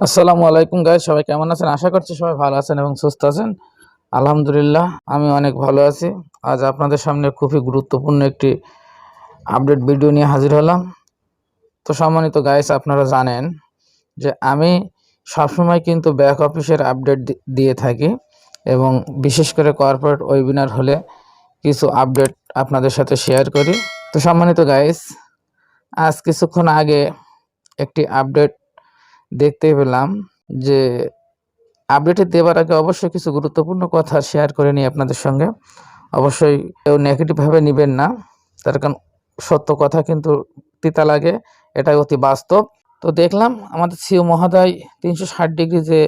আসসালামু আলাইকুম গাইস, সবাই কেমন আছেন? আশা করছি সবাই ভালো আছেন এবং সুস্থ আছেন। আলহামদুলিল্লাহ, আমি অনেক ভালো আছি। আজ আপনাদের সামনে খুবই গুরুত্বপূর্ণ একটি আপডেট ভিডিও নিয়ে হাজির হলাম। তো সম্মানিত গাইস, আপনারা জানেন যে আমি সবসময় কিন্তু ব্যাক অফিসের আপডেট দিয়ে থাকি এবং বিশেষ করে কর্পোরেট ওয়েবিনার হলে কিছু আপডেট আপনাদের সাথে শেয়ার করি। তো সম্মানিত গাইস, আজ কিছুক্ষণ আগে একটি আপডেট দেখতে পেলাম যে আপডেটে দেওয়ার আগে অবশ্যই কিছু গুরুত্বপূর্ণ কথা শেয়ার করে নিই আপনাদের সঙ্গে। অবশ্যই কেউ নেগেটিভভাবে নেবেন না, তার কারণ সত্য কথা কিন্তু তিতা লাগে, এটাই অতি বাস্তব। তো দেখলাম আমাদের সিও মহোদয় 360 ডিগ্রি যে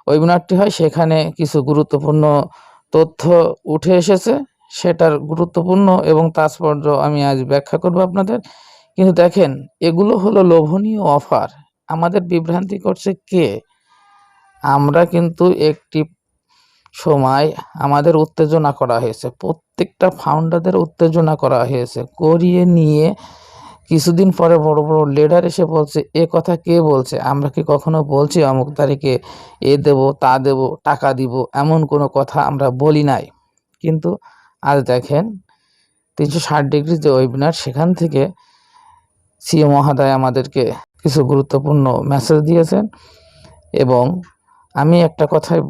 ওয়েবিনারটি হয় সেখানে কিছু গুরুত্বপূর্ণ তথ্য উঠে এসেছে। সেটার গুরুত্বপূর্ণ এবং তাৎপর্য আমি আজ ব্যাখ্যা করব আপনাদের। কিন্তু দেখেন, এগুলো হলো লোভনীয় অফার। আমাদের বিভ্রান্তি করছে কে? আমরা কিন্তু একটি সময় আমাদের উত্তেজনা করা হয়েছে, প্রত্যেকটা ফাউন্ডারদের উত্তেজনা করা হয়েছে, করিয়ে নিয়ে কিছুদিন পরে বড় বড় লিডার এসে বলছে, এ কথা কে বলছে? আমরা কি কখনো বলছি অমুক তারিখে এ দেব তা দেব টাকা দিব? এমন কোনো কথা আমরা বলি নাই। কিন্তু আজ দেখেন 360 ডিগ্রি যে ওয়েবিনার, সেখান থেকে সিও মহোদয় আমাদেরকে কিছু গুরুত্বপূর্ণ মেসেজ দিয়েছেন। এবং আমি একটা কথাই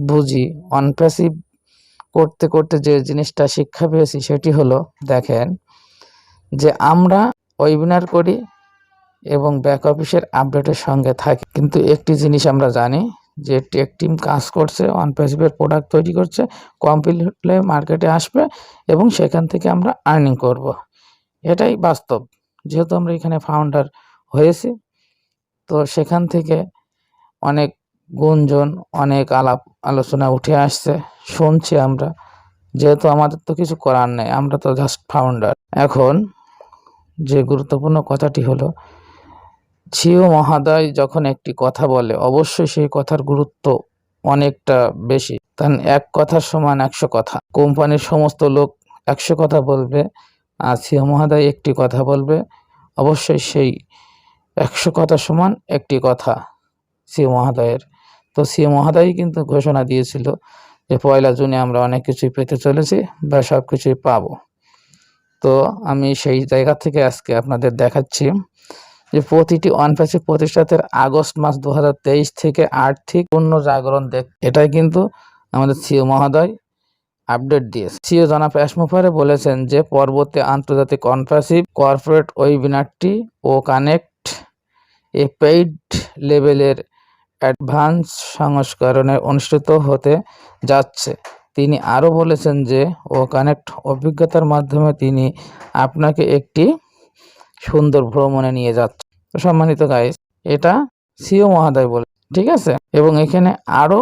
বুঝি, অনপ্যাসিভ করতে করতে যে জিনিসটা শিক্ষা পেয়েছি সেটি হলো, দেখেন যে আমরা ওয়েবিনার করি এবং ব্যাক অফিসের আপডেটের সঙ্গে থাকি, কিন্তু একটি জিনিস আমরা জানি যে টেক টিম কাজ করছে, অনপ্যাসিভের প্রোডাক্ট তৈরি করছে, কমপ্লিট হলে মার্কেটে আসবে এবং সেখান থেকে আমরা আর্নিং করব। এটাই বাস্তব। যেহেতু আমরা এখানে ফাউন্ডার হয়েছি, তো সেখান থেকে অনেক গুঞ্জন, অনেক আলাপ আলোচনা উঠে আসছে, শুনছি আমরা। যেহেতু আমাদের তো কিছু করার নেই, আমরা তো জাস্ট ফাউন্ডার। এখন যে গুরুত্বপূর্ণ কথাটি হলো, সিও মহোদয় যখন একটি কথা বলে অবশ্যই সেই কথার গুরুত্ব অনেকটা বেশি। কারণ এক কথার সমান 100 কথা। কোম্পানির সমস্ত লোক 100 কথা বলবে, আর সিও মহোদয় একটি কথা বলবে, অবশ্যই সেই 100 কথা সমান একটি কথা সিও মহোদয়ের। তো সিও মহোদয় কিন্তু ঘোষণা দিয়েছিল যে 1লা জুনে আমরা অনেক কিছুই পেতে চলেছি বা সব কিছুই পাবো। তো আমি সেই জায়গা থেকে আজকে আপনাদের দেখাচ্ছি যে প্রতিটি অনপ্যাসিভ প্রতিষ্ঠানের আগস্ট মাস 2023 থেকে আর্থিক পুনর্জাগরণ এটাই কিন্তু আমাদের সিও মহোদয় আপডেট দিয়েছে। সিও জনাব অ্যাশ মুফারে বলেছেন যে পরবর্তী আন্তর্জাতিক অনপ্যাসিভ কর্পোরেট ওয়েবিনারটি ও কানেক্ট এ পেইড লেভেলের অ্যাডভান্স সংস্করণে অনুষ্ঠিত হতে যাচ্ছে। তিনি আরও বলেছেন যে ও কানেক্ট অভিজ্ঞতার মাধ্যমে তিনি আপনাকে একটি সুন্দর ভ্রমণে নিয়ে যাচ্ছে। তো সম্মানিত গাইস, এটা সিও মহোদয় বলে, ঠিক আছে? এবং এখানে আরও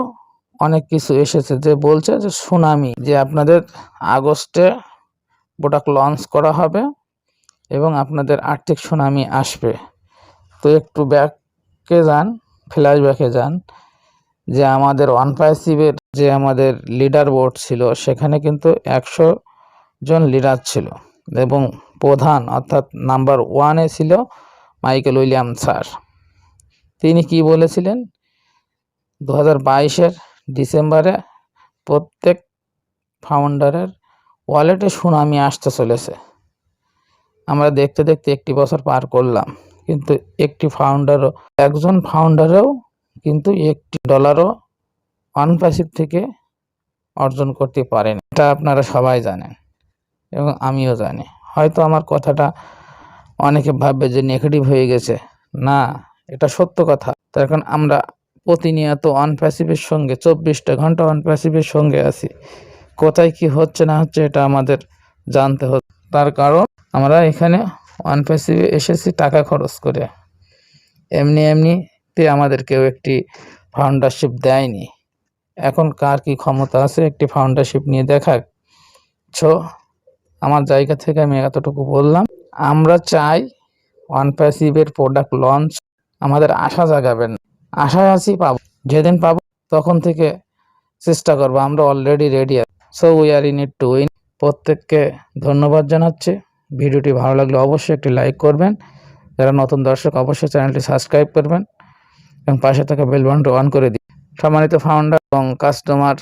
অনেক কিছু এসেছে যে বলছে যে সুনামি, যে আপনাদের আগস্টে প্রোডাক্ট লঞ্চ করা হবে এবং আপনাদের আর্থিক সুনামি আসবে। তো একটু ব্যাকে যান, ফ্ল্যাশব্যাকে যান, যে আমাদের অনপ্যাসিভের যে আমাদের লিডার বোর্ড ছিল, সেখানে কিন্তু 100 জন লিডার ছিল এবং প্রধান অর্থাৎ নাম্বার 1-এ ছিল মাইকেল উইলিয়াম স্যার। তিনি কি বলেছিলেন? 2022-এর ডিসেম্বরে প্রত্যেক ফাউন্ডারের ওয়ালেটে সুনামি আসতে চলেছে। আমরা দেখতে দেখতে একটি বছর পার করলাম, কিন্তু একজন ফাউন্ডারও কিন্তু $1 অনপ্যাসিভ থেকে অর্জন করতে পারেন। এটা আপনারা সবাই জানেন এবং আমিও জানি। হয়তো আমার কথাটা অনেকে ভাববে যে নেগেটিভ হয়ে গেছে, না, এটা সত্য কথা। তার কারণ আমরা প্রতিনিয়ত অনপ্যাসিভের সঙ্গে 24টা ঘন্টা অনপ্যাসিভের সঙ্গে আছি। কোথায় কি হচ্ছে না হচ্ছে এটা আমাদের জানতে হচ্ছে। তার কারণ আমরা এখানে অনপ্যাসিভে এসেছি টাকা খরচ করে, এমনিতে আমাদের কেউ একটি ফাউন্ডারশিপ দেয়নি। এখন কার কি ক্ষমতা আছে একটি ফাউন্ডারশিপ নিয়ে দেখাক? আমার জায়গা থেকে আমি এতটুকু বললাম। আমরা চাই অনপ্যাসিভের প্রোডাক্ট লঞ্চ, আমাদের আশা জাগাবেন না। আশায় আছি পাবো, যেদিন পাবো তখন থেকে চেষ্টা করবো। আমরা অলরেডি রেডি আছি। So we are in it to win. প্রত্যেককে ধন্যবাদ জানাচ্ছি। ভিডিওটি ভালো লাগলে অবশ্যই একটি লাইক করবেন। যারা নতুন দর্শক অবশ্যই চ্যানেলটি সাবস্ক্রাইব করবেন এবং পাশে থাকা বেল বাটনটা অন করে দিন। সম্মানিত ফাউন্ডার এবং কাস্টমার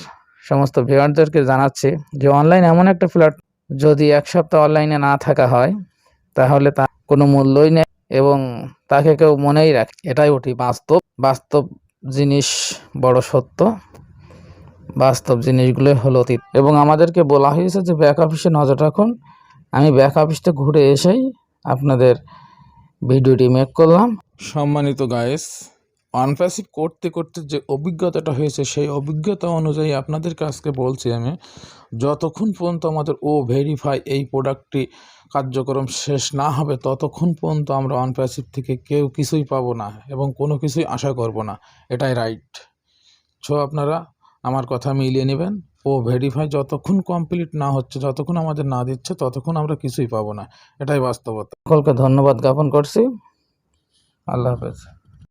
সমস্ত ভিউয়ারদেরকে জানাচ্ছি যে অনলাইন এমন একটা প্ল্যাটফর্ম, যদি এক সপ্তাহ অনলাইনে না থাকা হয় তাহলে তার কোনো মূল্যই নেই এবং তাকে কেউ মনেই রাখে। এটাই ওটি বাস্তব জিনিস, বড় সত্য। বাস্তব জিনিসগুলো হলো অতীত এবং আমাদেরকে বলা হয়েছে যে ব্যাক অফিসে নজর রাখুন। আমি ব্যাক অফিসটা ঘুরে এসেই আপনাদের ভিডিওটি মেক করলাম। সম্মানিত গাইস, অনপ্যাসিভ করতে করতে যে অভিজ্ঞতাটা হয়েছে সেই অভিজ্ঞতা অনুযায়ী আপনাদেরকে আজকে বলছি আমি, যতক্ষণ পর্যন্ত আমাদের ভেরিফাই এই প্রোডাক্টটি কার্যক্রম শেষ না হবে ততক্ষণ পর্যন্ত আমরা অনপ্যাসিভ থেকে কেউ কিছুই পাবো না এবং কোনো কিছুই আশা করব না। এটাই রাইট। আপনারা আমার কথা মিলিয়ে নেবেন। ভেরিফাই যতক্ষণ কমপ্লিট না হচ্ছে, যতক্ষণ আমাদের না দিচ্ছে, ততক্ষণ আমরা কিছুই পাবো না। এটাই বাস্তবতা। সকলকে ধন্যবাদ জ্ঞাপন করছি। আল্লাহ হাফেজ।